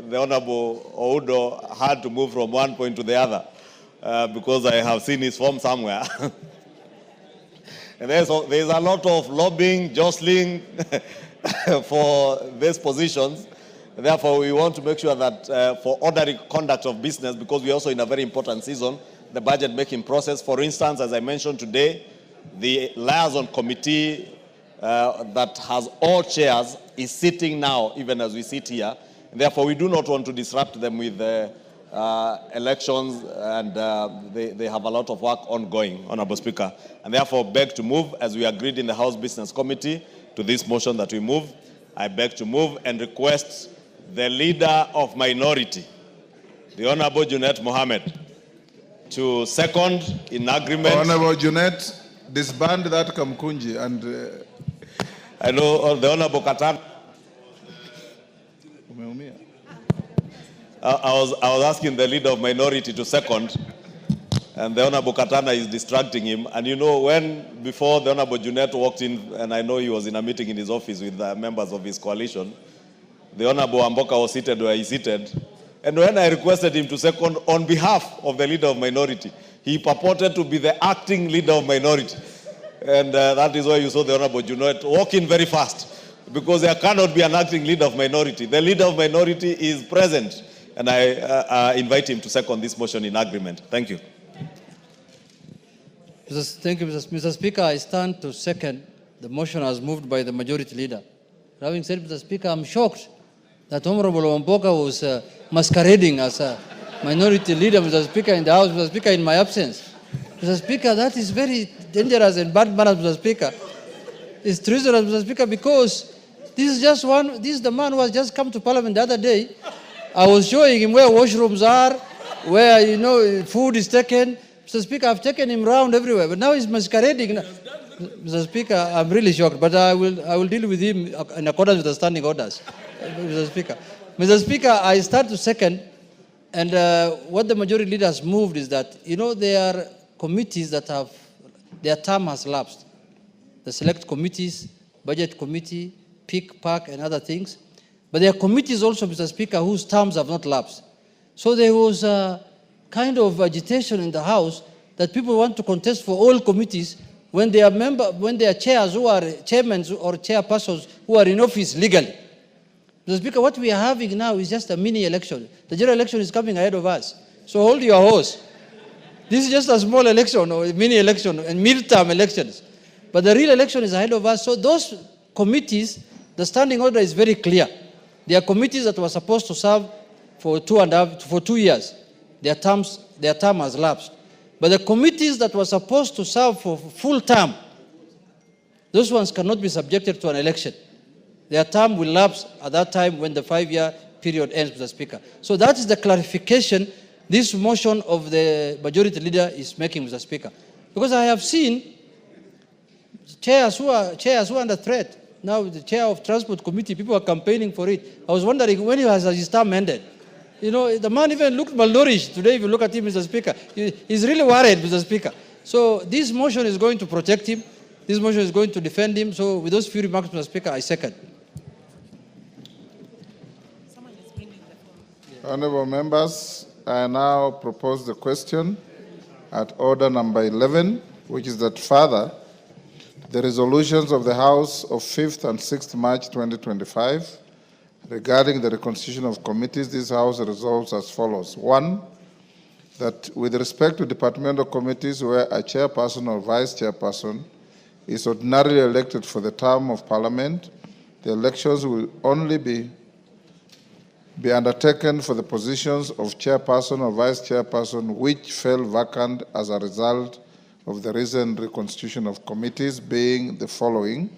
the Honorable Oudo had to move from one point to the other because I have seen his form somewhere. And there's a lot of lobbying, jostling for these positions. Therefore, we want to make sure that for orderly conduct of business, because we're also in a very important season, the budget making process. For instance, as I mentioned today, the liaison committee that has all chairs is sitting now, even as we sit here. And therefore, we do not want to disrupt them with elections, and they have a lot of work ongoing, Honorable Speaker. And therefore, beg to move, as we agreed in the House Business Committee, to this motion that we move. I beg to move and request the Leader of Minority, the Honorable Junnet Mohammed, to second in agreement. Honorable Junnet, disband that Kamkunji and... I know the Honorable Katan. I was asking the Leader of Minority to second, and the Honorable Katana is distracting him. And you know, before the Honorable Junnet walked in, and I know he was in a meeting in his office with the members of his coalition, the Honorable Amboka was seated where he seated. And when I requested him to second on behalf of the Leader of Minority, he purported to be the acting Leader of Minority. And that is why you saw the Honorable Junnet walking very fast, because there cannot be an acting Leader of Minority. The Leader of Minority is present, and I invite him to second this motion in agreement. Thank you. Thank you, Mr. Speaker. I stand to second the motion as moved by the Majority Leader. Having said, Mr. Speaker, I'm shocked that Honorable Wamboka was masquerading as a Minority Leader, Mr. Speaker, in the House, Mr. Speaker, in my absence. Mr. Speaker, that is very dangerous and bad manners, Mr. Speaker. It's treasonous, Mr. Speaker, because this is the man who has just come to Parliament the other day. I was showing him where washrooms are, where, food is taken. Mr. Speaker, I've taken him around everywhere, but now he's masquerading. Mr. Speaker, I'm really shocked, but I will deal with him in accordance with the standing orders, Mr. Speaker. Mr. Speaker, I start to second, and what the Majority Leader has moved is that, there are committees that their term has lapsed. The select committees, budget committee, PIC, PAC, and other things. But there are committees also, Mr. Speaker, whose terms have not lapsed. So there was a kind of agitation in the House that people want to contest for all committees when they are chairs who are chairmen or chairpersons who are in office legally. Mr. Speaker, what we are having now is just a mini election. The general election is coming ahead of us. So hold your horse. This is just a small election or a mini election and mid-term elections. But the real election is ahead of us. So those committees, the standing order is very clear. There are committees that were supposed to serve for 2 years. Their term has lapsed. But the committees that were supposed to serve for full term, those ones cannot be subjected to an election. Their term will lapse at that time when the 5-year period ends, Mr. Speaker. So that is the clarification this motion of the Majority Leader is making, Mr. Speaker. Because I have seen chairs who are under threat. Now the chair of Transport Committee, people are campaigning for it. I was wondering when has his term ended. The man even looked malnourished today. If you look at him, Mr. Speaker, he's really worried, Mr. Speaker. So this motion is going to protect him. This motion is going to defend him. So with those few remarks, Mr. Speaker, I second. Honourable members, I now propose the question at order number 11, which is that further, the resolutions of the House of 5th and 6th March 2025 regarding the reconstitution of committees, this House resolves as follows. 1, that with respect to departmental committees where a chairperson or vice chairperson is ordinarily elected for the term of Parliament, the elections will only be undertaken for the positions of chairperson or vice chairperson which fell vacant as a result of the recent reconstitution of committees, being the following.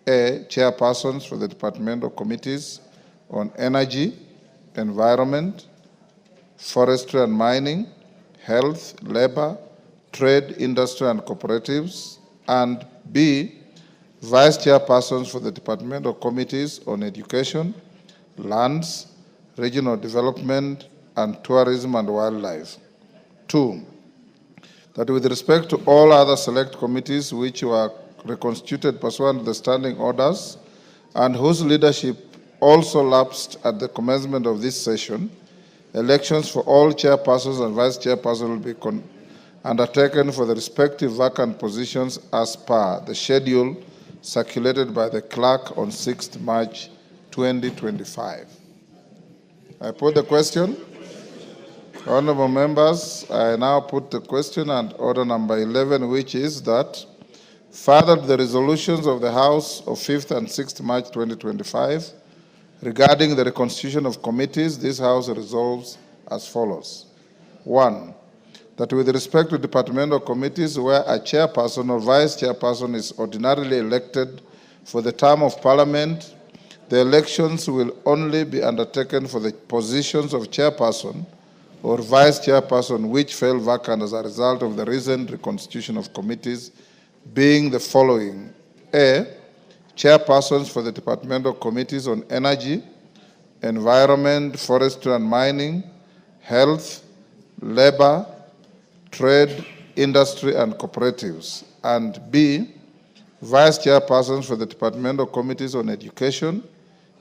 A, chairpersons for the departmental committees on energy, environment, forestry and mining, health, labor, trade, industry and cooperatives, and B, vice chairpersons for the departmental committees on education, lands, regional development, and tourism and wildlife. 2, that with respect to all other select committees which were reconstituted pursuant to the standing orders and whose leadership also lapsed at the commencement of this session, elections for all chairpersons and vice chairpersons will be undertaken for the respective vacant positions as per the schedule circulated by the clerk on 6th March 2025. I put the question. Honorable members, I now put the question and order number 11, which is that further to the resolutions of the House of 5th and 6th March 2025 regarding the reconstitution of committees, this House resolves as follows. 1. That with respect to departmental committees where a chairperson or vice chairperson is ordinarily elected for the term of Parliament, the elections will only be undertaken for the positions of chairperson or vice chairperson which fell vacant as a result of the recent reconstitution of committees, being the following. A. Chairpersons for the departmental committees on energy, environment, forestry and mining, health, labor, trade, industry and cooperatives. And B. Vice chairpersons for the departmental committees on education,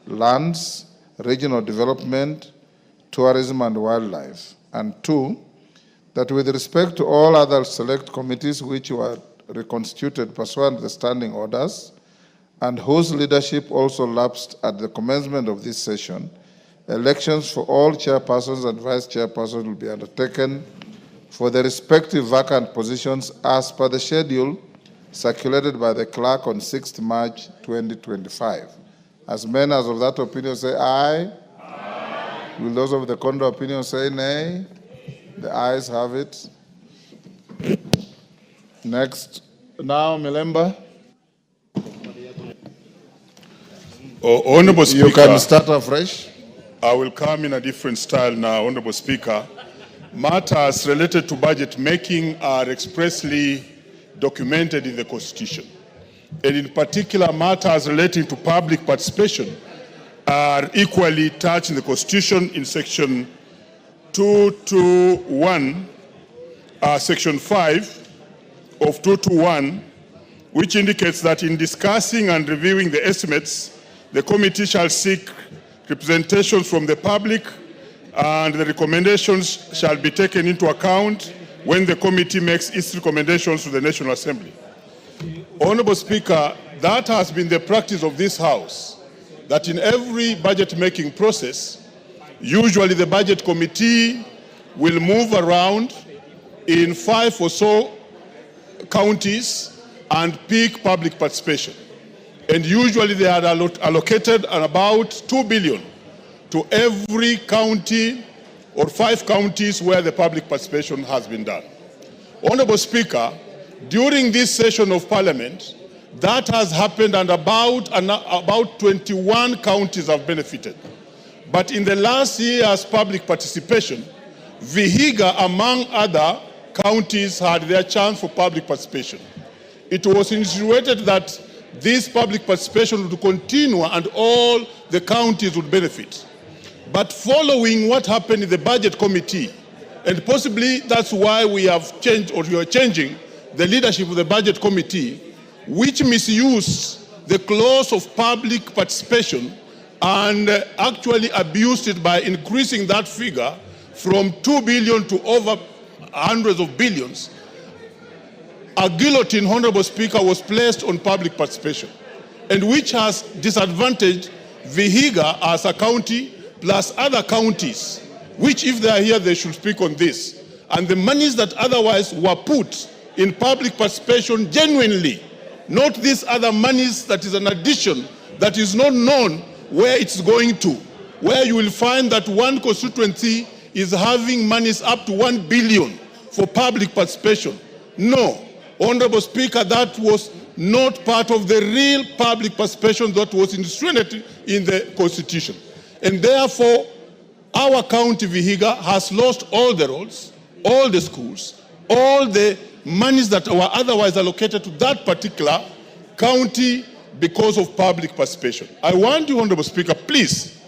lands, regional development, tourism and wildlife. And 2, that with respect to all other select committees which were reconstituted pursuant to the standing orders and whose leadership also lapsed at the commencement of this session, elections for all chairpersons and vice chairpersons will be undertaken for the respective vacant positions as per the schedule circulated by the clerk on 6th March 2025. As many as of that opinion say aye. Will those of the contrary opinion say nay? The ayes have it. Next. Now, Milemba. Honorable Speaker. You can start afresh. I will come in a different style now, Honorable Speaker. Matters related to budget making are expressly documented in the Constitution. And in particular, matters relating to public participation are equally touched in the Constitution in Section 221, Section 5 of 221, which indicates that in discussing and reviewing the estimates, the committee shall seek representations from the public and the recommendations shall be taken into account when the committee makes its recommendations to the National Assembly. Honorable Speaker, that has been the practice of this House, that in every budget-making process, usually the budget committee will move around in 5 or so counties and pick public participation. And usually they are allocated about 2 billion to every county or 5 counties where the public participation has been done. Honorable Speaker, during this session of Parliament, that has happened and about 21 counties have benefited. But in the last year's public participation, Vihiga, among other counties, had their chance for public participation. It was insinuated that this public participation would continue and all the counties would benefit. But following what happened in the budget committee, and possibly that's why we have changed, or you are changing the leadership of the budget committee, which misused the clause of public participation and actually abused it by increasing that figure from 2 billion to over hundreds of billions. A guillotine, Honorable Speaker, was placed on public participation, and which has disadvantaged Vihiga as a county plus other counties, which if they are here, they should speak on this. And the monies that otherwise were put in public participation genuinely, not these other monies that is an addition that is not known where it's going to, where you will find that one constituency is having monies up to 1 billion for public participation. No, Honorable Speaker, that was not part of the real public participation that was instrumented in the Constitution. And therefore, our county Vihiga has lost all the roads, all the schools, all the monies that were otherwise allocated to that particular county because of public participation. I want you, Honorable Speaker, please,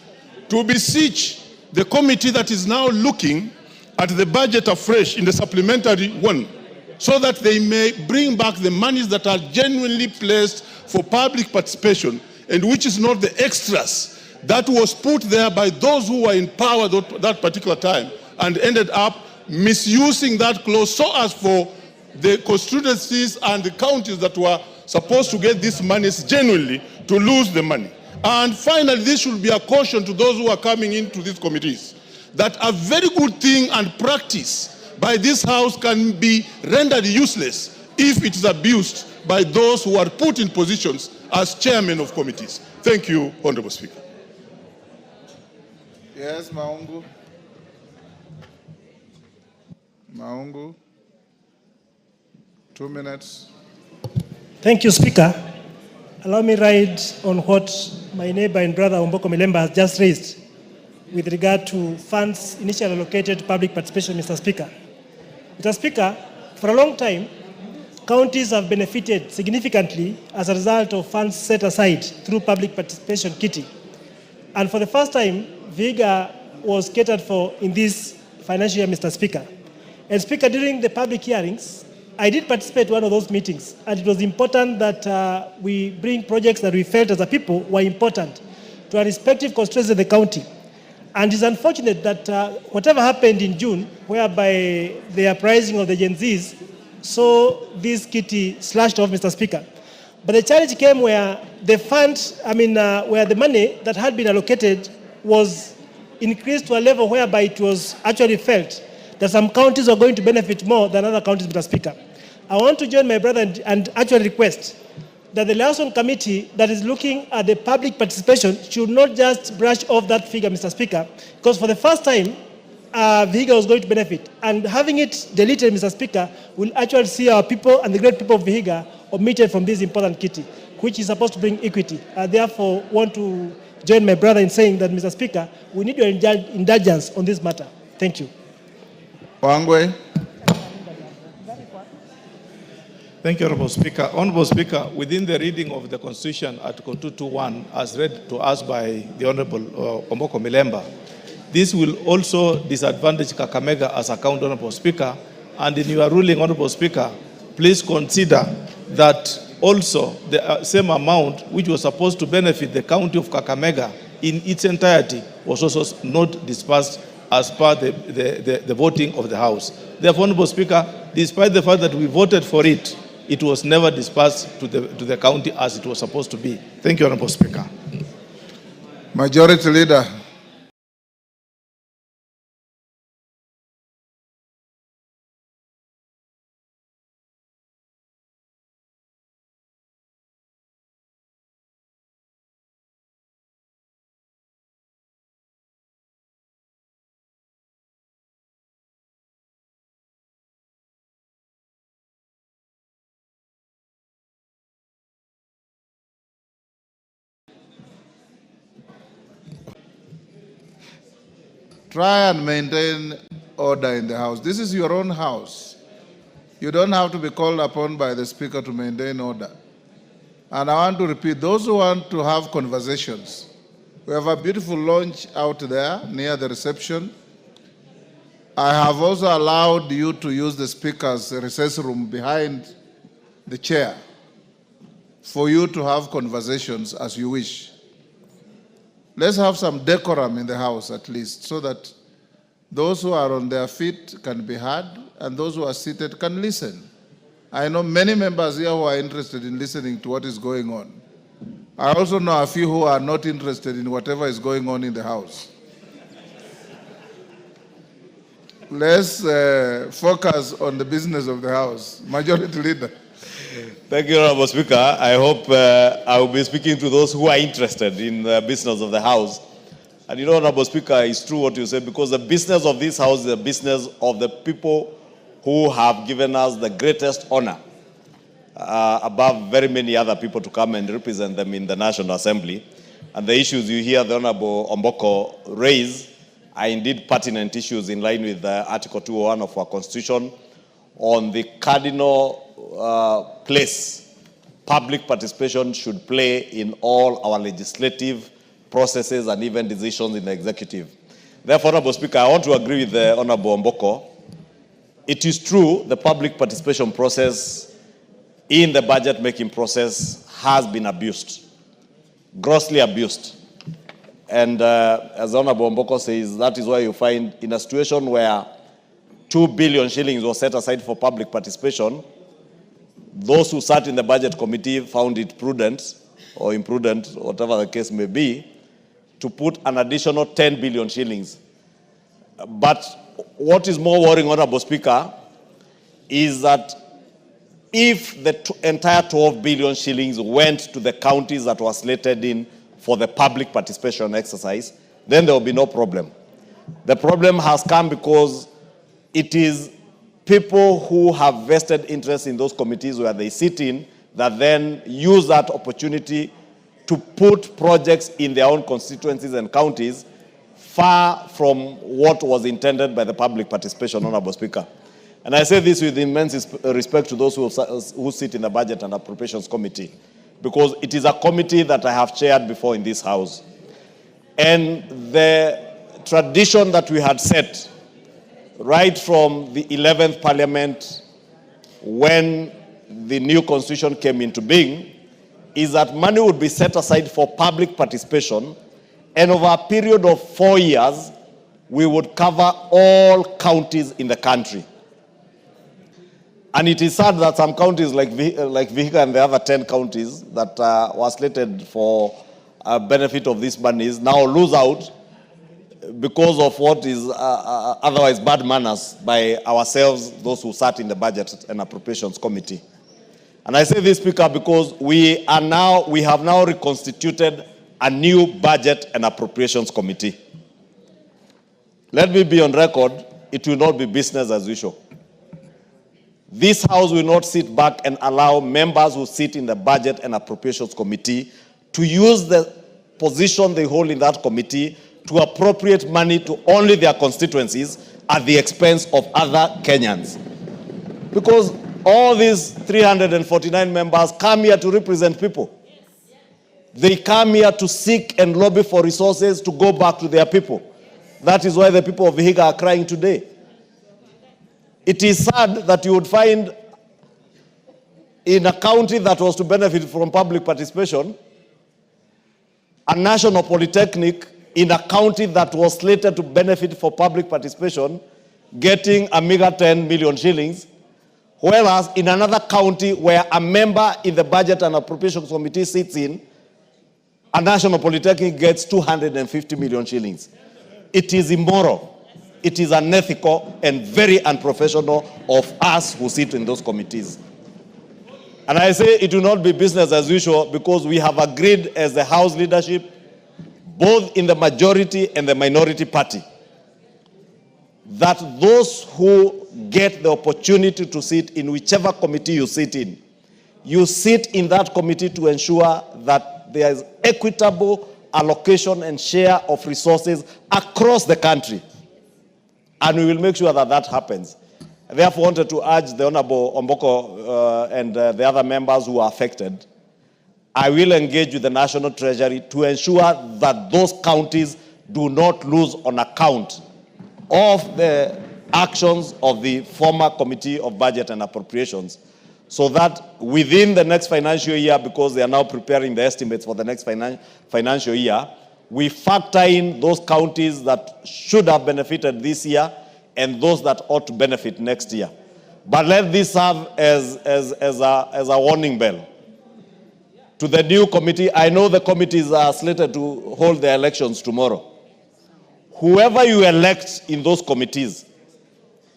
to beseech the committee that is now looking at the budget afresh in the supplementary one, so that they may bring back the monies that are genuinely placed for public participation and which is not the extras that was put there by those who were in power that particular time and ended up misusing that clause so as for the constituencies and the counties that were supposed to get these monies genuinely to lose the money. And finally, this should be a caution to those who are coming into these committees that a very good thing and practice by this House can be rendered useless if it is abused by those who are put in positions as chairmen of committees. Thank you, Honorable Speaker. Yes, Maungu. Maungu. 2 minutes. Thank you, Speaker. Allow me ride on what my neighbor and brother Omboko Milemba has just raised with regard to funds initially allocated to public participation, Mr. Speaker. Mr. Speaker, for a long time, counties have benefited significantly as a result of funds set aside through public participation kitty. And for the first time, Vihiga was catered for in this financial year, Mr. Speaker. And Speaker, during the public hearings, I did participate in one of those meetings, and it was important that we bring projects that we felt as a people were important to our respective constituencies in the county. And it's unfortunate that whatever happened in June, whereby the uprising of the Gen Zs saw this kitty slashed off, Mr. Speaker. But the challenge came where the fund, where the money that had been allocated was increased to a level whereby it was actually felt that some counties are going to benefit more than other counties, Mr. Speaker. I want to join my brother and actually request that the liaison committee that is looking at the public participation should not just brush off that figure, Mr. Speaker, because for the first time, Vihiga was going to benefit. And having it deleted, Mr. Speaker, will actually see our people and the great people of Vihiga omitted from this important kitty, which is supposed to bring equity. I therefore want to join my brother in saying that, Mr. Speaker, we need your indulgence on this matter. Thank you. Wangwe. Thank you, Honorable Speaker. Honorable Speaker, within the reading of the Constitution, Article 221, as read to us by the Honorable Omboko Milemba, this will also disadvantage Kakamega as a county, Honorable Speaker. And in your ruling, Honorable Speaker, please consider that also the same amount which was supposed to benefit the county of Kakamega in its entirety was also not dispersed as per the voting of the House. Therefore, Honorable Speaker, despite the fact that we voted for it, it was never dispersed to the county as it was supposed to be. Thank you, Honorable Speaker. Majority Leader. Try and maintain order in the House. This is your own House. You don't have to be called upon by the Speaker to maintain order. And I want to repeat, those who want to have conversations, we have a beautiful lounge out there near the reception. I have also allowed you to use the Speaker's recess room behind the chair for you to have conversations as you wish. Let's have some decorum in the House at least, so that those who are on their feet can be heard and those who are seated can listen. I know many members here who are interested in listening to what is going on. I also know a few who are not interested in whatever is going on in the House. Let's focus on the business of the House. Majority Leader. Thank you, Honorable Speaker. I hope I will be speaking to those who are interested in the business of the House. And you know, Honorable Speaker, it's true what you said, because the business of this House is the business of the people who have given us the greatest honor above very many other people to come and represent them in the National Assembly. And the issues you hear the Honorable Omboko raise are indeed pertinent issues in line with Article 201 of our Constitution on the cardinal place public participation should play in all our legislative processes and even decisions in the executive. Therefore, Honorable Speaker, I want to agree with the Honorable Omboko. It is true the public participation process in the budget making process has been abused, grossly abused. And as Honorable Mboko says, that is why you find in a situation where 2 billion shillings was set aside for public participation, those who sat in the budget committee found it prudent or imprudent, whatever the case may be, to put an additional 10 billion shillings. But what is more worrying, Honorable Speaker, is that if the entire 12 billion shillings went to the counties that were slated in for the public participation exercise, then there will be no problem. The problem has come because it is people who have vested interest in those committees where they sit in that then use that opportunity to put projects in their own constituencies and counties far from what was intended by the public participation, Honorable Speaker. And I say this with immense respect to those who sit in the Budget and Appropriations Committee, because it is a committee that I have chaired before in this House. And the tradition that we had set right from the 11th Parliament, when the new constitution came into being, is that money would be set aside for public participation, and over a period of 4 years, we would cover all counties in the country. And it is sad that some counties like Vihiga and the other 10 counties that were slated for benefit of these monies now lose out because of what is otherwise bad manners by ourselves, those who sat in the Budget and Appropriations Committee. And I say this, Speaker, because we have now reconstituted a new Budget and Appropriations Committee. Let me be on record, it will not be business as usual. This House will not sit back and allow members who sit in the Budget and Appropriations Committee to use the position they hold in that committee to appropriate money to only their constituencies at the expense of other Kenyans. Because all these 349 members come here to represent people. They come here to seek and lobby for resources to go back to their people. That is why the people of Vihiga are crying today. It is sad that you would find in a county that was to benefit from public participation, a national polytechnic in a county that was slated to benefit for public participation, getting a meager 10 million shillings, whereas in another county where a member in the Budget and Appropriations Committee sits in, a national polytechnic gets 250 million shillings. It is immoral. It is unethical and very unprofessional of us who sit in those committees. And I say it will not be business as usual because we have agreed as the House leadership, both in the majority and the minority party, that those who get the opportunity to sit in whichever committee you sit in that committee to ensure that there is equitable allocation and share of resources across the country. And we will make sure that that happens. I therefore wanted to urge the Honorable Mboko and the other members who are affected. I will engage with the National Treasury to ensure that those counties do not lose on account of the actions of the former Committee of Budget and Appropriations, so that within the next financial year, because they are now preparing the estimates for the next financial year, we factor in those counties that should have benefited this year and those that ought to benefit next year. But let this serve as a warning bell to the new committee. I know the committees are slated to hold their elections tomorrow. Whoever you elect in those committees,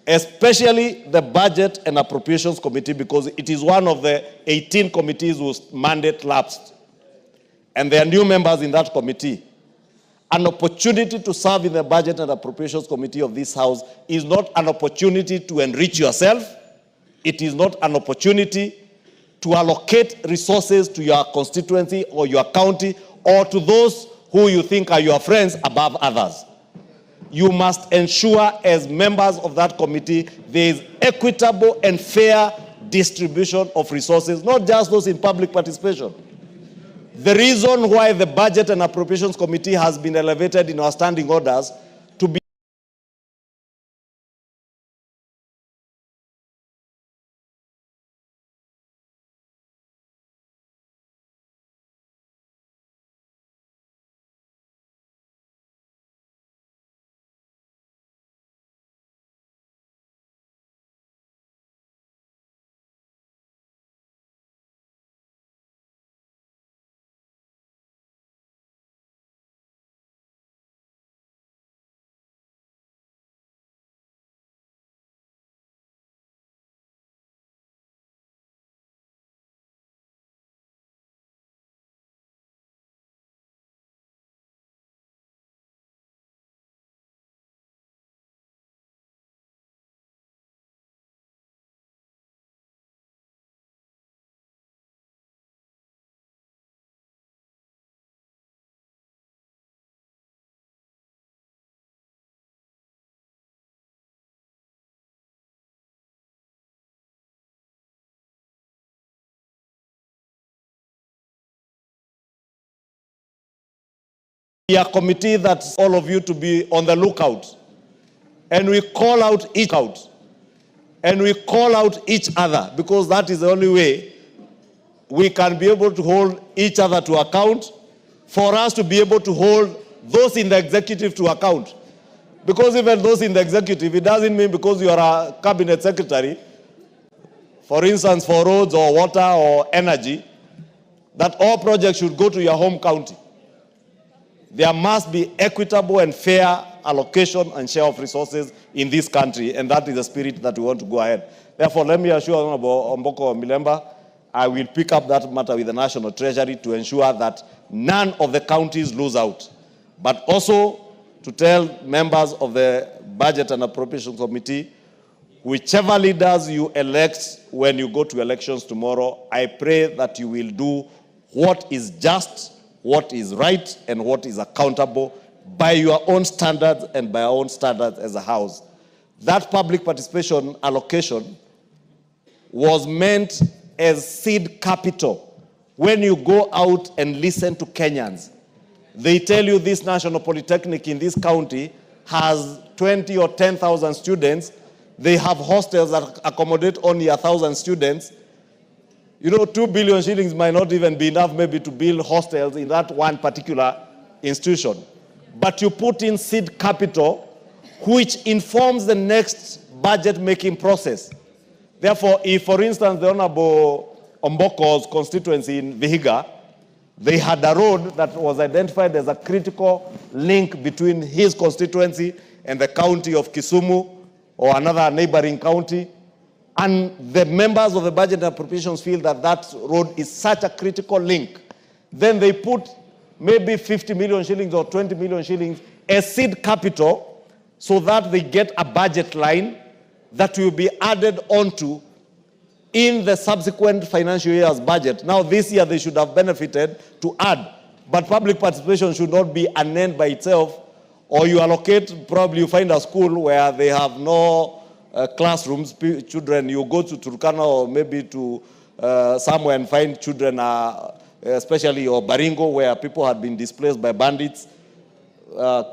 especially the Budget and Appropriations Committee, because it is one of the 18 committees whose mandate lapsed, and there are new members in that committee. An opportunity to serve in the Budget and Appropriations Committee of this House is not an opportunity to enrich yourself. It is not an opportunity to allocate resources to your constituency or your county or to those who you think are your friends above others. You must ensure, as members of that committee, there is equitable and fair distribution of resources, not just those in public participation. The reason why the Budget and Appropriations Committee has been elevated in our standing orders to be a committee that's all of you to be on the lookout. And we call out each out. And we call out each other, because that is the only way we can be able to hold each other to account, for us to be able to hold those in the executive to account. Because even those in the executive, it doesn't mean because you are a cabinet secretary, for instance, for roads or water or energy, that all projects should go to your home county. There must be equitable and fair allocation and share of resources in this country, and that is the spirit that we want to go ahead. Therefore, let me assure Honorable Omboko Milemba, I will pick up that matter with the National Treasury to ensure that none of the counties lose out. But also to tell members of the Budget and Appropriations Committee, whichever leaders you elect when you go to elections tomorrow, I pray that you will do what is just, what is right, and what is accountable by your own standards and by our own standards as a house. That public participation allocation was meant as seed capital. When you go out and listen to Kenyans, they tell you this national polytechnic in this county has 20 or 10,000 students. They have hostels that accommodate only 1,000 students. You know, 2 billion shillings might not even be enough maybe to build hostels in that one particular institution. But you put in seed capital, which informs the next budget-making process. Therefore, if, for instance, the Honorable Omboko's constituency in Vihiga, they had a road that was identified as a critical link between his constituency and the county of Kisumu or another neighboring county, and the members of the Budget and Appropriations feel that that road is such a critical link, then they put maybe 50 million shillings or 20 million shillings as seed capital so that they get a budget line that will be added onto in the subsequent financial year's budget. Now, this year they should have benefited to add, but public participation should not be an end by itself, or you allocate, probably you find a school where they have no classrooms, children, you go to Turkana or maybe to somewhere and find children, especially or Baringo, where people had been displaced by bandits,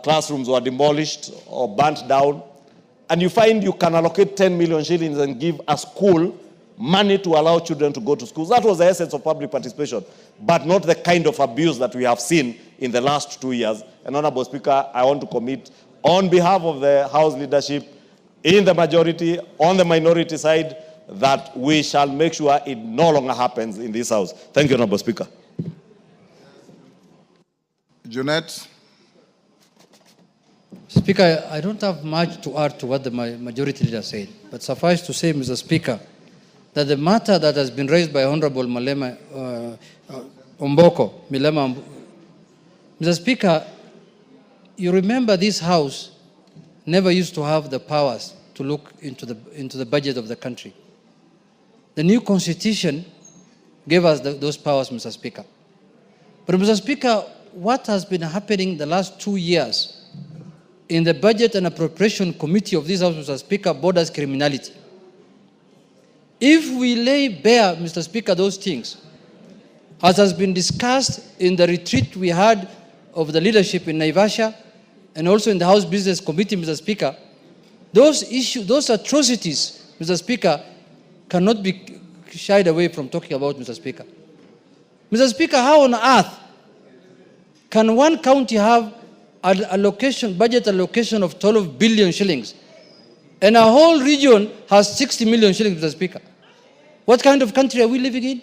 classrooms were demolished or burnt down, and you find you can allocate 10 million shillings and give a school money to allow children to go to schools. That was the essence of public participation, but not the kind of abuse that we have seen in the last 2 years. And Honorable Speaker, I want to commit on behalf of the House leadership, in the majority, on the minority side, that we shall make sure it no longer happens in this House. Thank you, Honorable Speaker. Junnet. Speaker, I don't have much to add to what the majority leader said, but suffice to say, Mr. Speaker, that the matter that has been raised by Honorable Milema Milema, Mr. Speaker, you remember this House never used to have the powers to look into the budget of the country. The new constitution gave us those powers, Mr. Speaker. But Mr. Speaker, what has been happening the last 2 years in the Budget and Appropriation Committee of this House, Mr. Speaker, borders criminality. If we lay bare, Mr. Speaker, those things, as has been discussed in the retreat we had of the leadership in Naivasha and also in the House Business Committee, Mr. Speaker, those issues, those atrocities, Mr. Speaker, cannot be shied away from talking about, Mr. Speaker. Mr. Speaker, how on earth can one county have budget allocation of 12 billion shillings, and a whole region has 60 million shillings, Mr. Speaker? What kind of country are we living in?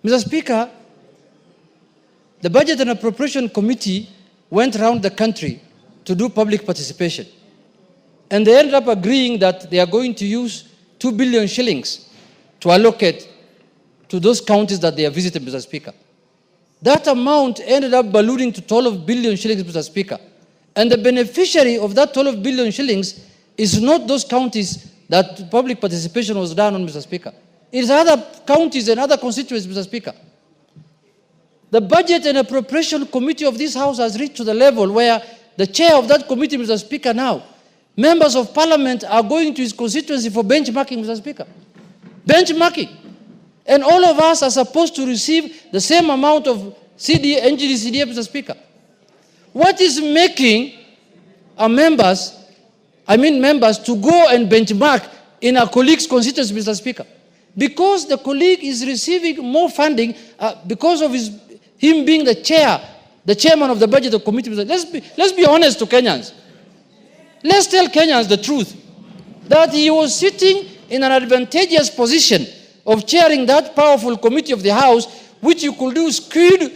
Mr. Speaker, the Budget and Appropriation Committee went around the country to do public participation, and they ended up agreeing that they are going to use 2 billion shillings to allocate to those counties that they have visited, Mr. Speaker. That amount ended up ballooning to 12 billion shillings, Mr. Speaker. And the beneficiary of that 12 billion shillings is not those counties that public participation was done on, Mr. Speaker. It is other counties and other constituencies, Mr. Speaker. The Budget and Appropriation Committee of this House has reached to the level where the chair of that committee, Mr. Speaker, now, members of Parliament are going to his constituency for benchmarking, Mr. Speaker. Benchmarking. And all of us are supposed to receive the same amount of NGD-CDF, Mr. Speaker. What is making members to go and benchmark in a colleague's constituency, Mr. Speaker? Because the colleague is receiving more funding because of him being the chairman of the budget committee. Let's be honest to Kenyans. Let's tell Kenyans the truth, that he was sitting in an advantageous position of chairing that powerful committee of the House, which you could do skewed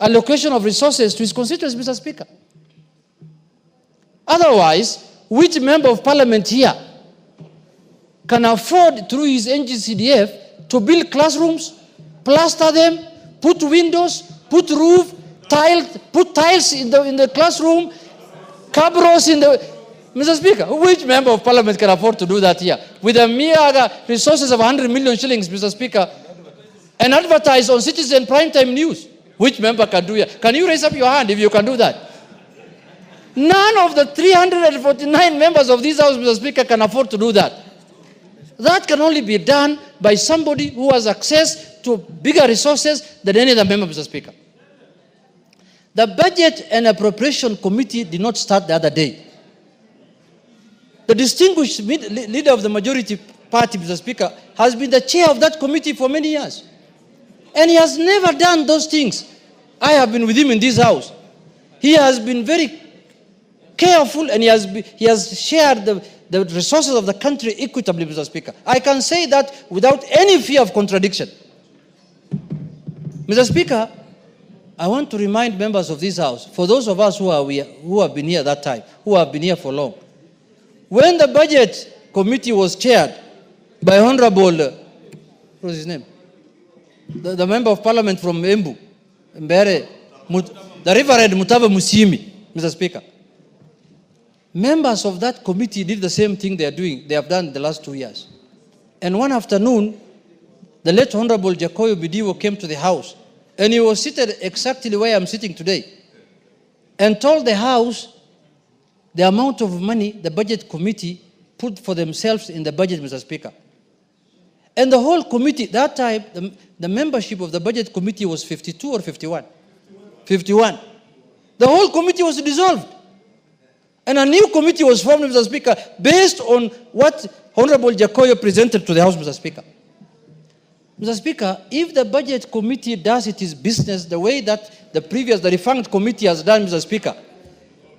allocation of resources to his constituents, Mr. Speaker. Otherwise, which member of parliament here can afford through his NGCDF to build classrooms, plaster them, put windows, put roof, put tiles in the classroom, cabros in the... Mr. Speaker, which member of parliament can afford to do that here? With a mere resources of 100 million shillings, Mr. Speaker, and advertise on Citizen Primetime News. Which member can do it? Can you raise up your hand if you can do that? None of the 349 members of this House, Mr. Speaker, can afford to do that. That can only be done by somebody who has access to bigger resources than any other member, Mr. Speaker. The Budget and Appropriation Committee did not start the other day. The distinguished leader of the majority party, Mr. Speaker, has been the chair of that committee for many years. And he has never done those things. I have been with him in this House. He has been very careful, and he has shared the resources of the country equitably, Mr. Speaker. I can say that without any fear of contradiction. Mr. Speaker, I want to remind members of this House, for those of us who have been here that time, who have been here for long, when the Budget Committee was chaired by Honorable, what was his name? The Member of Parliament from Embu, Mbere, the Reverend Mutava Musimi, Mr. Speaker. Members of that committee did the same thing they have done the last 2 years. And one afternoon, the late Honorable Jacoyo Bidiwo came to the House, and he was seated exactly where I'm sitting today, and told the House the amount of money the Budget Committee put for themselves in the budget, Mr. Speaker. And the whole committee, that time, the membership of the Budget Committee was 52 or 51? 51. The whole committee was dissolved. And a new committee was formed, Mr. Speaker, based on what Honorable Jacoyo presented to the House, Mr. Speaker. Mr. Speaker, if the Budget Committee does its business the way that the defunct committee has done, Mr. Speaker,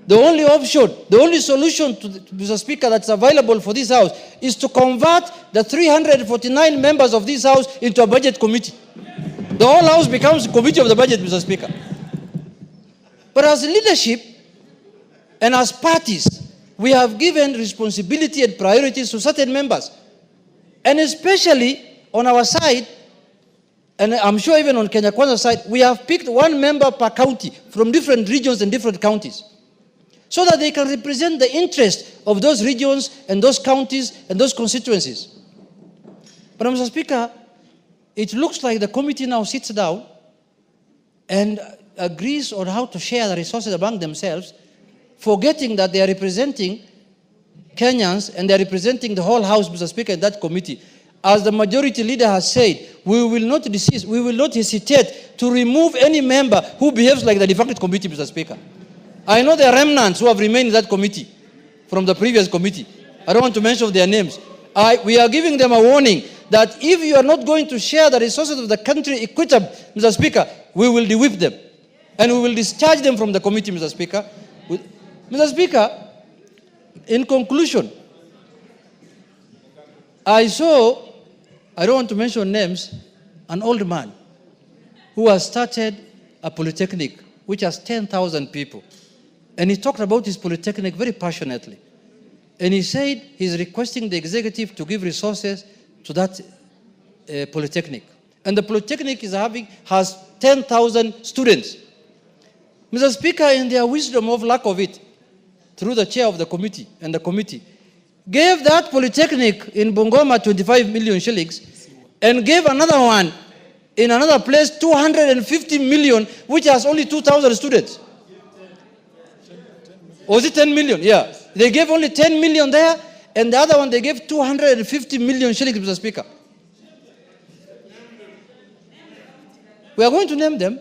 the only option, the only solution, Mr. Speaker, that's available for this House is to convert the 349 members of this House into a Budget Committee. The whole House becomes a committee of the budget, Mr. Speaker. But as leadership and as parties, we have given responsibility and priorities to certain members. And especially on our side, and I'm sure even on Kenya Kwanza's side, we have picked one member per county from different regions and different counties, so that they can represent the interest of those regions and those counties and those constituencies. But Mr. Speaker, it looks like the committee now sits down and agrees on how to share the resources among themselves, forgetting that they are representing Kenyans and they are representing the whole House, Mr. Speaker, in that committee. As the majority leader has said, we will not desist, we will not hesitate to remove any member who behaves like the defunct committee, Mr. Speaker. I know there are remnants who have remained in that committee from the previous committee. I don't want to mention their names. We are giving them a warning that if you are not going to share the resources of the country equitably, Mr. Speaker, we will de-whip them. And we will discharge them from the committee, Mr. Speaker. Mr. Speaker, in conclusion, I saw, I don't want to mention names, an old man who has started a polytechnic which has 10,000 people. And he talked about his polytechnic very passionately. And he said he's requesting the executive to give resources to that polytechnic. And the polytechnic has 10,000 students. Mr. Speaker, in their wisdom of lack of it, through the chair of the committee and the committee, gave that polytechnic in Bungoma 25 million shillings and gave another one in another place 250 million, which has only 2,000 students. Or was it 10 million? Yeah. They gave only 10 million there, and the other one they gave 250 million shillings, Mr. Speaker. We are going to name them.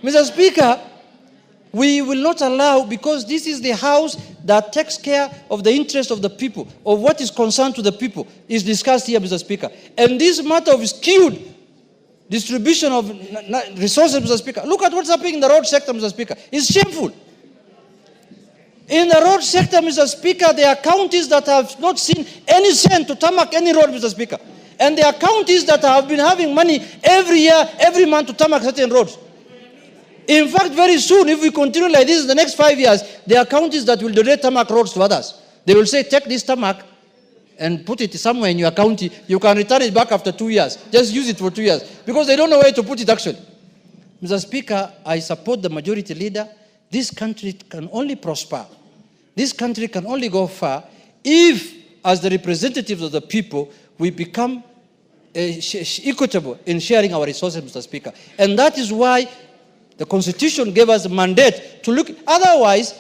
Mr. Speaker, we will not allow, because this is the house that takes care of the interest of the people, of what is concerned to the people, is discussed here, Mr. Speaker. And this matter of skewed distribution of resources, Mr. Speaker. Look at what's happening in the road sector, Mr. Speaker. It's shameful. In the road sector, Mr. Speaker, there are counties that have not seen any cent to tarmac any road, Mr. Speaker. And there are counties that have been having money every year, every month to tarmac certain roads. In fact, very soon, if we continue like this in the next 5 years, there are counties that will donate tarmac roads to others. They will say, take this tarmac and put it somewhere in your county. You can return it back after 2 years. Just use it for 2 years. Because they don't know where to put it, actually. Mr. Speaker, I support the majority leader. This country can only prosper. This country can only go far if, as the representatives of the people, we become equitable in sharing our resources, Mr. Speaker. And that is why the Constitution gave us a mandate to look. Otherwise,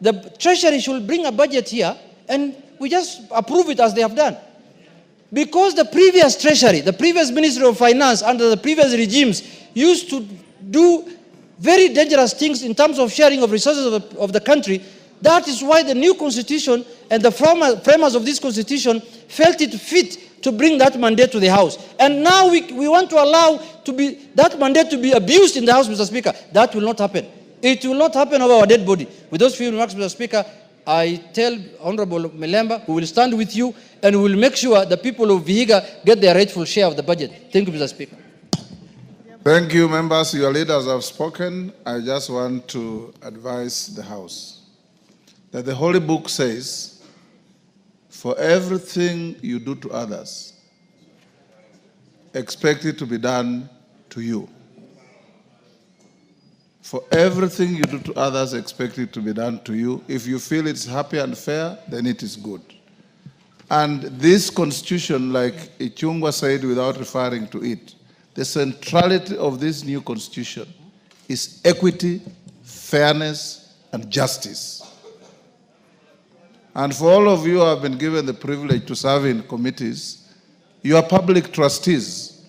the Treasury should bring a budget here and we just approve it as they have done. Because the previous Treasury, the previous Ministry of Finance under the previous regimes used to do very dangerous things in terms of sharing of resources of the country. That is why the new Constitution and the framers of this Constitution felt it fit to bring that mandate to the House. And now we want to allow that mandate to be abused in the House, Mr. Speaker. That will not happen. It will not happen over our dead body. With those few remarks, Mr. Speaker, I tell Honorable Melemba, who will stand with you, and we will make sure the people of Vihiga get their rightful share of the budget. Thank you, Mr. Speaker. Thank you, members. Your leaders have spoken. I just want to advise the House that the Holy Book says, for everything you do to others, expect it to be done to you. For everything you do to others, expect it to be done to you. If you feel it's happy and fair, then it is good. And this constitution, like Ichungwa said without referring to it, the centrality of this new constitution is equity, fairness, and justice. And for all of you who have been given the privilege to serve in committees, you are public trustees.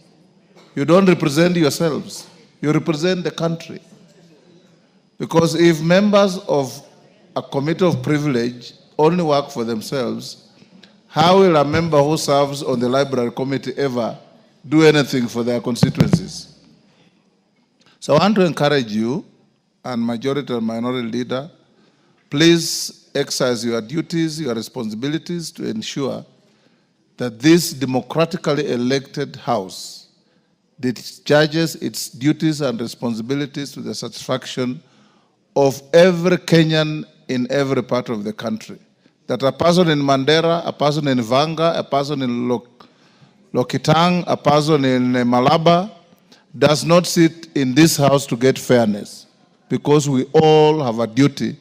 You don't represent yourselves. You represent the country. Because if members of a committee of privilege only work for themselves, how will a member who serves on the library committee ever do anything for their constituencies? So I want to encourage you, and majority and minority leader, please exercise your duties, your responsibilities to ensure that this democratically elected House discharges its duties and responsibilities to the satisfaction of every Kenyan in every part of the country. That a person in Mandera, a person in Vanga, a person in Lokitang, a person in Malaba does not sit in this House to get fairness, because we all have a duty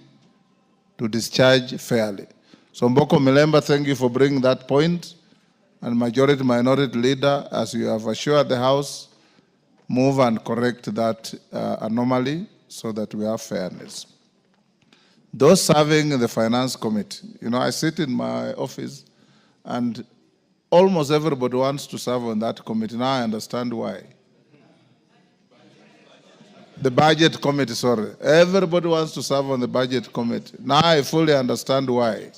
to discharge fairly. So Mboko Milemba, thank you for bringing that point. And majority minority leader, as you have assured the House, move and correct that anomaly so that we have fairness. Those serving in the Finance Committee, I sit in my office and almost everybody wants to serve on that committee. Now I understand why. The Budget Committee, sorry. Everybody wants to serve on the Budget Committee. Now I fully understand why.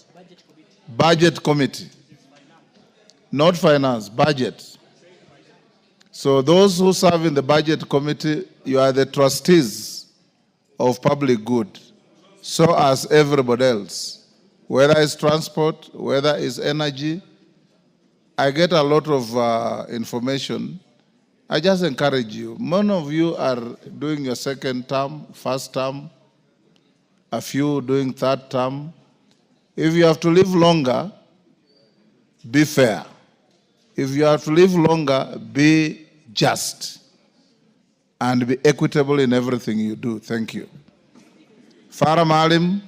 Budget Committee. Not Finance, Budget. So those who serve in the Budget Committee, you are the trustees of public good. So as everybody else. Whether it's transport, whether it's energy. I get a lot of information. I just encourage you. Many of you are doing your second term, first term, a few doing third term. If you have to live longer, be fair. If you have to live longer, be just and be equitable in everything you do. Thank you. Farah Malim,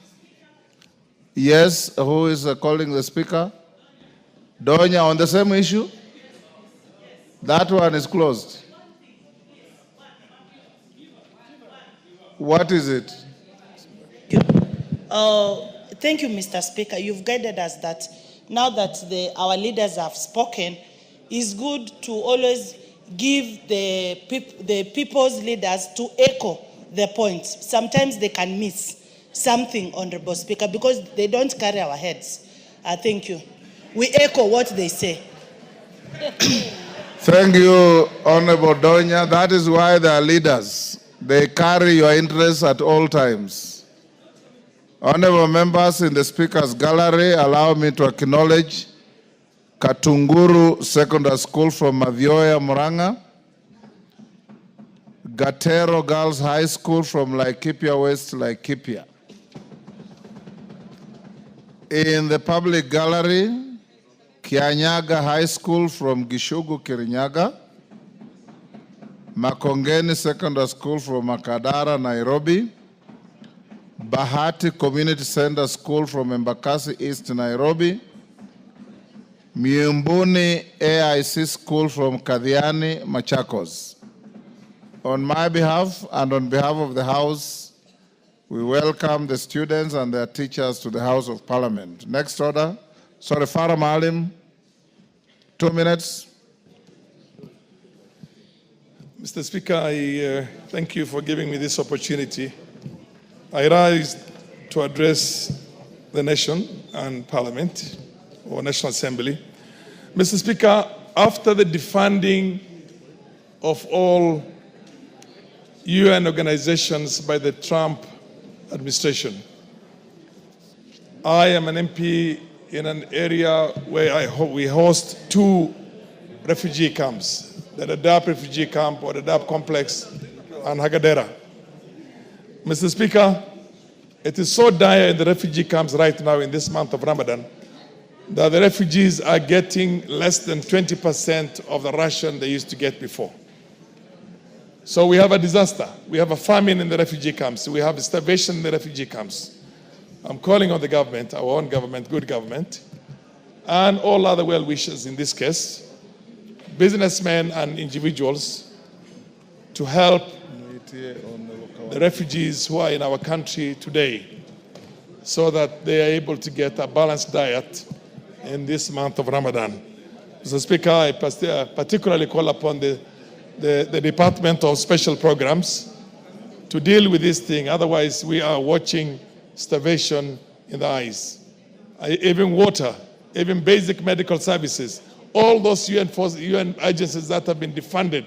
yes, who is calling the speaker? Donya, on the same issue? That one is closed. What is it? Thank you, Mr. Speaker. You've guided us that now that our leaders have spoken, it's good to always give the people's leaders to echo the points. Sometimes they can miss something, Honorable Speaker, because they don't carry our heads. Thank you. We echo what they say. Thank you, Honorable Donya. That is why they are leaders. They carry your interests at all times. Honorable members in the Speaker's gallery, allow me to acknowledge Katunguru Secondary School from Mavioya, Muranga, Gatero Girls High School from Laikipia West, Laikipia. In the public gallery, Kianyaga High School from Gishugu, Kirinyaga, Makongeni Secondary School from Makadara, Nairobi, Bahati Community Center School from Embakasi East, Nairobi, Miumbuni AIC School from Kadhiani, Machakos. On my behalf and on behalf of the House, we welcome the students and their teachers to the House of Parliament. Next order. Sorry, Farah Maalim, 2 minutes. Mr. Speaker, I thank you for giving me this opportunity. I rise to address the nation and Parliament, or National Assembly. Mr. Speaker, after the defunding of all UN organizations by the Trump administration, I am an MP in an area where we host 2 refugee camps, the Dadaab refugee camp or the Dadaab complex and Hagadera. Mr. Speaker, it is so dire in the refugee camps right now in this month of Ramadan that the refugees are getting less than 20% of the ration they used to get before. So we have a disaster. We have a famine in the refugee camps. We have starvation in the refugee camps. I'm calling on the government, our own government, good government, and all other well-wishers in this case, businessmen and individuals, to help the refugees who are in our country today so that they are able to get a balanced diet in this month of Ramadan. Mr. Speaker, I particularly call upon the Department of Special Programs to deal with this thing. Otherwise, we are watching starvation in the eyes. Even water, even basic medical services, all those UN agencies that have been defunded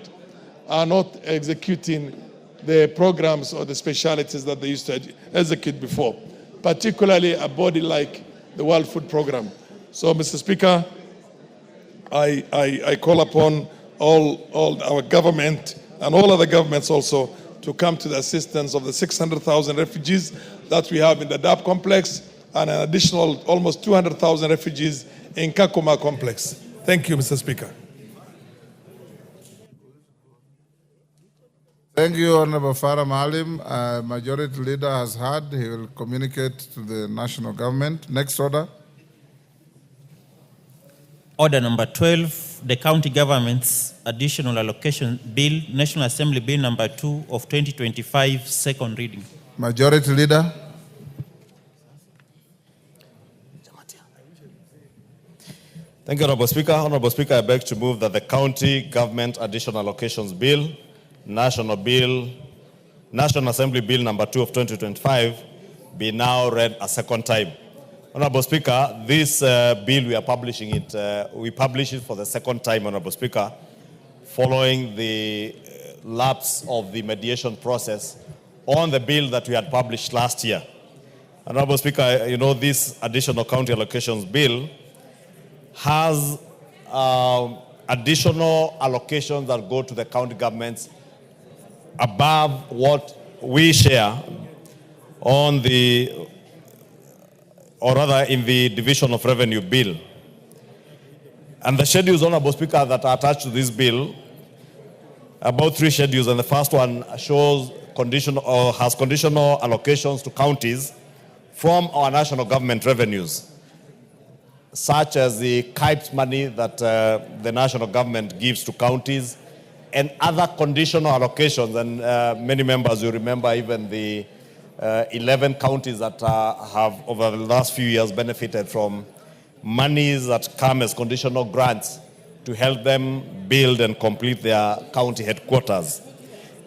are not executing the programs or the specialities that they used to execute before, particularly a body like the World Food Program. So, Mr. Speaker, I call upon all our government and all other governments also to come to the assistance of the 600,000 refugees that we have in the Dadaab complex and an additional almost 200,000 refugees in Kakuma complex. Thank you, Mr. Speaker. Thank you, Honorable Farah Maalim. Majority Leader has heard. He will communicate to the national government. Next order. Order number 12, the County Government's Additional Allocation Bill, National Assembly Bill number 2 of 2025, second reading. Majority Leader. Thank you, Honorable Speaker. Honorable Speaker, I beg to move that the County Government Additional Allocations Bill, National Assembly Bill number 2 of 2025, be now read a second time. Honorable Speaker, this bill we are publishing it, we publish it for the second time, Honorable Speaker, following the lapse of the mediation process on the bill that we had published last year. Honorable Speaker, you know this additional county allocations bill has additional allocations that go to the county governments above what we share on the, or rather in the division of revenue bill. And the schedules, Honorable Speaker, that are attached to this bill, about 3 schedules, and the first one shows has conditional allocations to counties from our national government revenues, such as the KIPES money that the national government gives to counties, and other conditional allocations. And many members will remember even the 11 counties that have over the last few years benefited from monies that come as conditional grants to help them build and complete their county headquarters.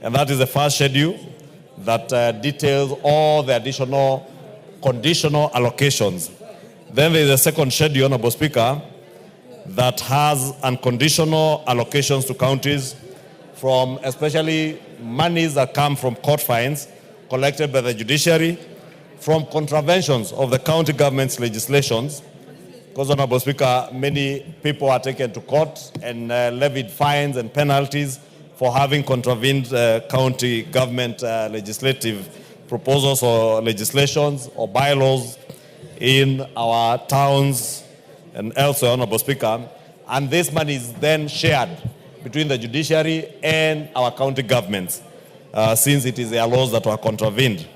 And that is the first schedule that details all the additional conditional allocations. Then there is a second schedule, Honorable Speaker, that has unconditional allocations to counties from especially monies that come from court fines collected by the judiciary, from contraventions of the county government's legislations. Because, Honorable Speaker, many people are taken to court and levied fines and penalties for having contravened county government legislative proposals or legislations or bylaws in our towns and elsewhere, Honorable Speaker. And this money is then shared between the judiciary and our county governments, since it is their laws that were contravened.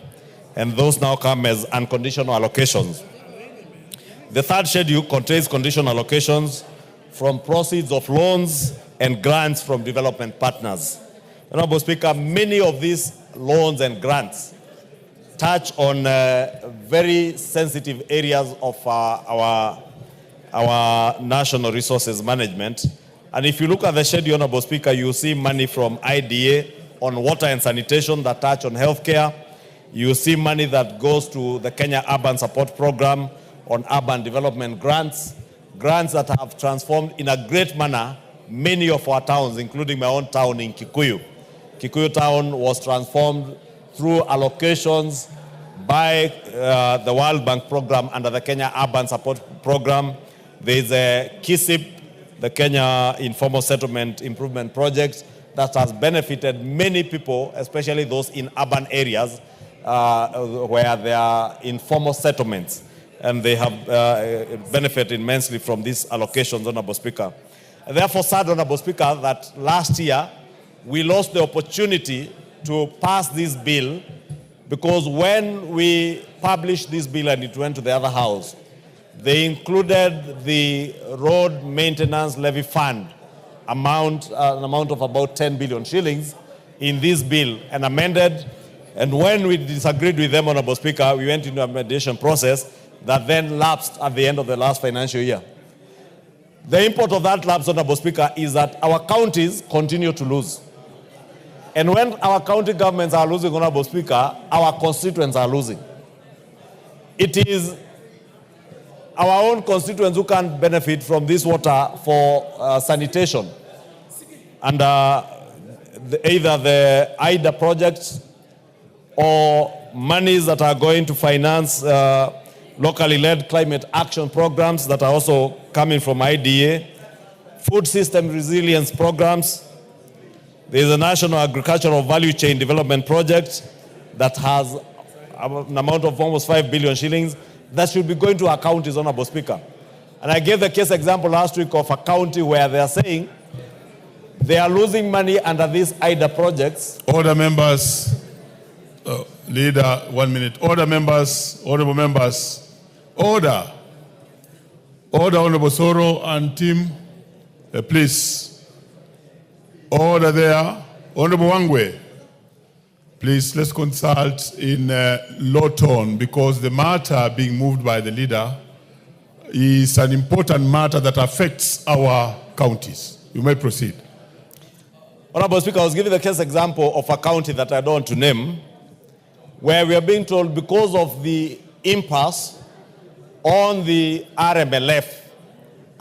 And those now come as unconditional allocations. The third schedule contains conditional allocations from proceeds of loans and grants from development partners. Honorable Speaker, many of these loans and grants touch on very sensitive areas of our national resources management. And if you look at the schedule, Honorable Speaker, you see money from IDA on water and sanitation that touch on healthcare. You see money that goes to the Kenya Urban Support Program on urban development grants, grants that have transformed in a great manner many of our towns, including my own town in Kikuyu. Kikuyu town was transformed through allocations by the World Bank program under the Kenya Urban Support Program. There is a KISIP, the Kenya Informal Settlement Improvement Project, that has benefited many people, especially those in urban areas where there are informal settlements. And they have benefited immensely from these allocations, Honorable Speaker. Therefore, sad, Honorable Speaker, that last year we lost the opportunity to pass this bill, because when we published this bill and it went to the other house, they included the road maintenance levy fund an amount of about 10 billion shillings in this bill and amended. And when we disagreed with them, Honorable Speaker, we went into a mediation process that then lapsed at the end of the last financial year. The import of that lapse, Honorable Speaker, is that our counties continue to lose. And when our county governments are losing, Honorable Speaker, our constituents are losing. It is our own constituents who can benefit from this water for sanitation. And either the IDA projects or monies that are going to finance locally led climate action programs that are also coming from IDA, food system resilience programs. There is a National Agricultural Value Chain Development Project that has an amount of almost 5 billion shillings that should be going to our counties, Honorable Speaker. And I gave the case example last week of a county where they are saying they are losing money under these IDA projects. Order, members. Leader, 1 minute. Order, members, honorable members. Order. Order, Honorable Soro and team. Please. Order there. Honorable Wangwe. Please, let's consult in low tone, because the matter being moved by the leader is an important matter that affects our counties. You may proceed. Honorable Speaker, I was giving the case example of a county that I don't want to name, where we are being told because of the impasse on the RMLF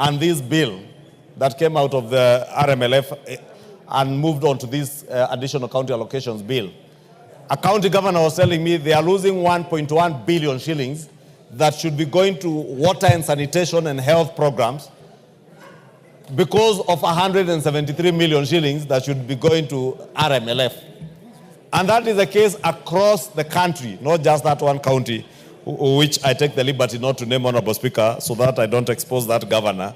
and this bill that came out of the RMLF and moved on to this additional county allocations bill. A county governor was telling me they are losing 1.1 billion shillings that should be going to water and sanitation and health programs because of 173 million shillings that should be going to RMLF. And that is the case across the country, not just that one county, which I take the liberty not to name, Honorable Speaker, so that I don't expose that governor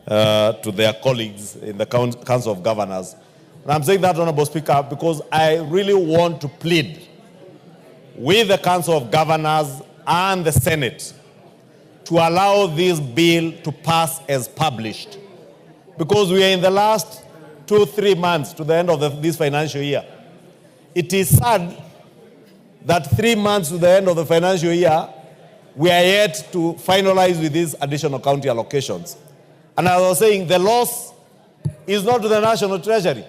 to their colleagues in the Council of Governors. And I'm saying that, Honorable Speaker, because I really want to plead with the Council of Governors and the Senate to allow this bill to pass as published. Because we are in the last 2-3 months to the end of this financial year. It is sad that 3 months to the end of the financial year, we are yet to finalize with these additional county allocations. And as I was saying, the loss is not to the National Treasury.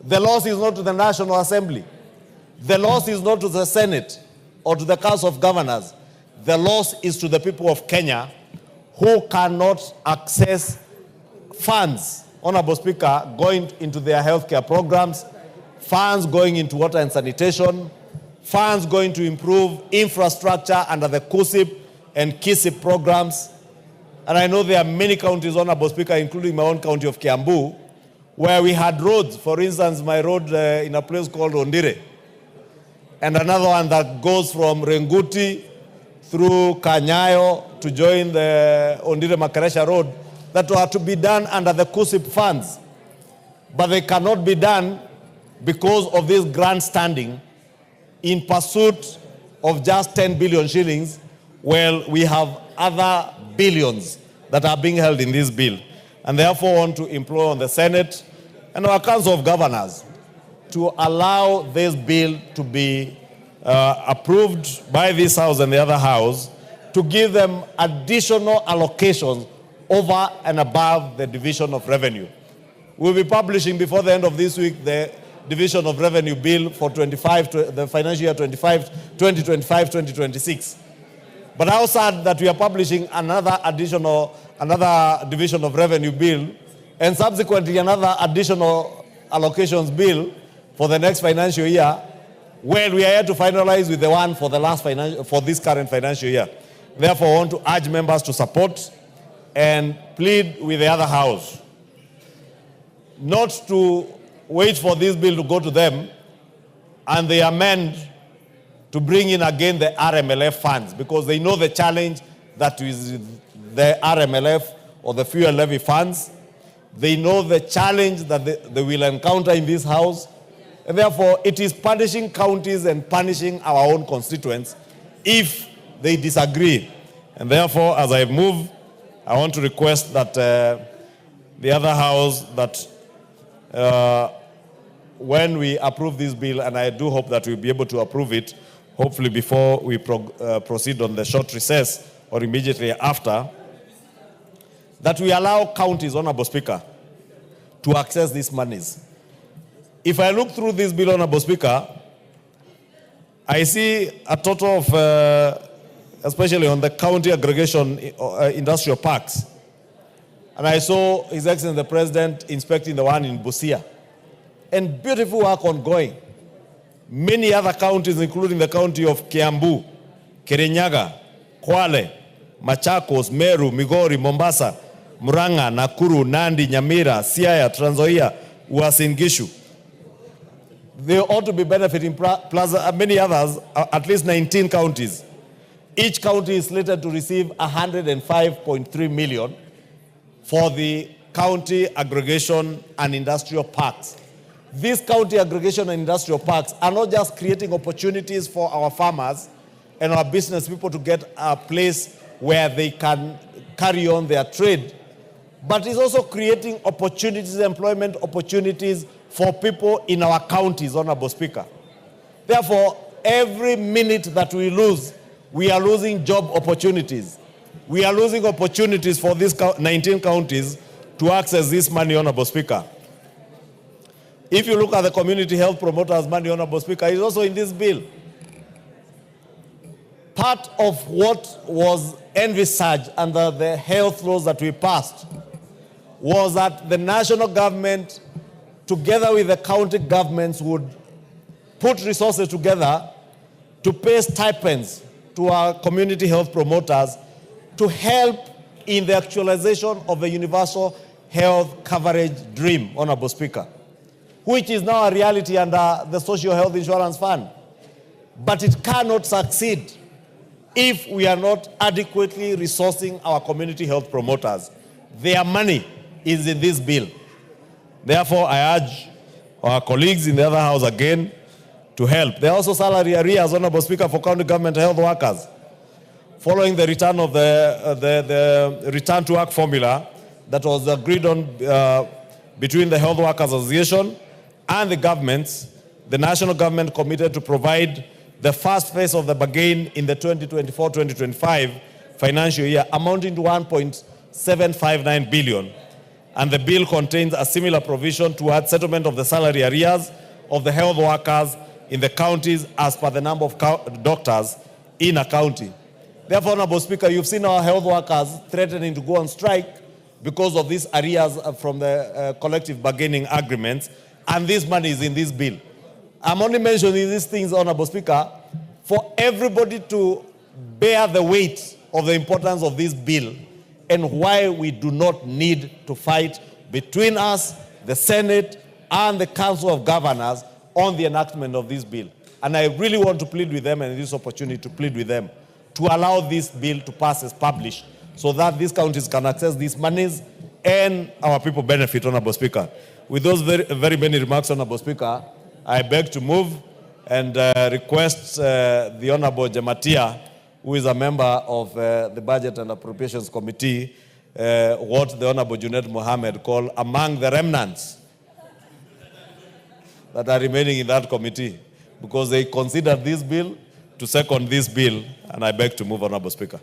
The loss is not to the National Assembly. The loss is not to the Senate or to the Council of Governors. The loss is to the people of Kenya who cannot access funds, Honorable Speaker, going into their healthcare programs, funds going into water and sanitation, funds going to improve infrastructure under the KUSIP and KISIP programs. And I know there are many counties, Honorable Speaker, including my own county of Kiambu, where we had roads. For instance, my road in a place called Ondire, and another one that goes from Renguti through Kanyayo to join the Ondire Makaresha Road, that were to be done under the KUSIP funds. But they cannot be done because of this grandstanding in pursuit of just 10 billion shillings, while we have other billions that are being held in this bill. And therefore want to implore on the Senate and our Council of Governors to allow this bill to be approved by this House and the other House, to give them additional allocations over and above the division of revenue. We'll be publishing before the end of this week the division of revenue bill for the financial year 2025-2026. But how sad that we are publishing another division of revenue bill, and subsequently another additional allocations bill for the next financial year, when we are here to finalize with the one for this current financial year. Therefore, I want to urge members to support and plead with the other House not to wait for this bill to go to them and they amend to bring in again the RMLF funds, because they know the challenge that is the RMLF or the fuel levy funds. They know the challenge that they will encounter in this House. And therefore, it is punishing counties and punishing our own constituents if they disagree. And therefore, as I move, I want to request that the other House, that when we approve this bill, and I do hope that we'll be able to approve it, hopefully before we proceed on the short recess or immediately after, that we allow counties, Honorable Speaker, to access these monies. If I look through this bill, Honorable Speaker, I see a total of, especially on the county aggregation industrial parks, and I saw His Excellency the President inspecting the one in Busia, and beautiful work ongoing. Many other counties, including the county of Kiambu, Kirinyaga, Kwale, Machakos, Meru, Migori, Mombasa, Murang'a, Nakuru, Nandi, Nyamira, Siaya, Trans Nzoia, Uasin Gishu. They ought to be benefiting, plus many others, at least 19 counties. Each county is slated to receive 105.3 million for the county aggregation and industrial parks. These county aggregation and industrial parks are not just creating opportunities for our farmers and our business people to get a place where they can carry on their trade, but it's also creating opportunities, employment opportunities for people in our counties, Honorable Speaker. Therefore, every minute that we lose, we are losing job opportunities. We are losing opportunities for these 19 counties to access this money, Honorable Speaker. If you look at the community health promoters money, Honorable Speaker, it's also in this bill. Part of what was envisaged under the health laws that we passed was that the national government, together with the county governments, would put resources together to pay stipends to our community health promoters to help in the actualization of the universal health coverage dream, Honorable Speaker, which is now a reality under the Social Health Insurance Fund. But it cannot succeed if we are not adequately resourcing our community health promoters. Their money is in this bill. Therefore, I urge our colleagues in the other House again to help. There are also salary arrears, Honorable Speaker, for county government health workers. Following the return of the return to work formula that was agreed on between the Health Workers Association and the governments, the national government committed to provide the first phase of the bargain in the 2024-2025 financial year, amounting to 1.759 billion. And the bill contains a similar provision towards settlement of the salary arrears of the health workers in the counties as per the number of doctors in a county. Therefore, Honorable Speaker, you've seen our health workers threatening to go on strike because of these arrears from the collective bargaining agreements, and this money is in this bill. I'm only mentioning these things, Honorable Speaker, for everybody to bear the weight of the importance of this bill and why we do not need to fight between us, the Senate, and the Council of Governors on the enactment of this bill. And I really want to plead with them, and this opportunity to plead with them, to allow this bill to pass as published, so that these counties can access these monies and our people benefit, Honorable Speaker. With those very many remarks, Honorable Speaker, I beg to move and request the Honorable Jematia, who is a member of the Budget and Appropriations Committee, what the Honorable Junnet Mohammed called among the remnants that are remaining in that committee, because they considered this bill to second this bill, and I beg to move, Honorable Speaker.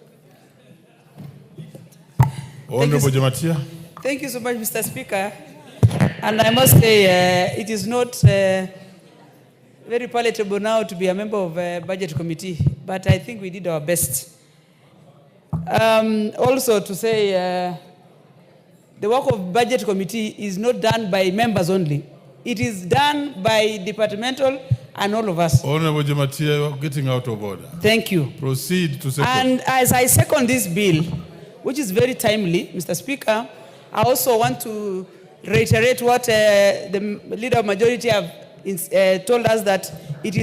Honorable Jematia. Thank you so much, Mr. Speaker. And I must say, it is not very palatable now to be a member of a budget committee, but I think we did our best. Also to say, the work of budget committee is not done by members only. It is done by departmental and all of us. Honorable Jematia, you are getting out of order. Thank you. Proceed to second. And as I second this bill, which is very timely, Mr. Speaker, I also want to reiterate what the leader of majority have told us, that it is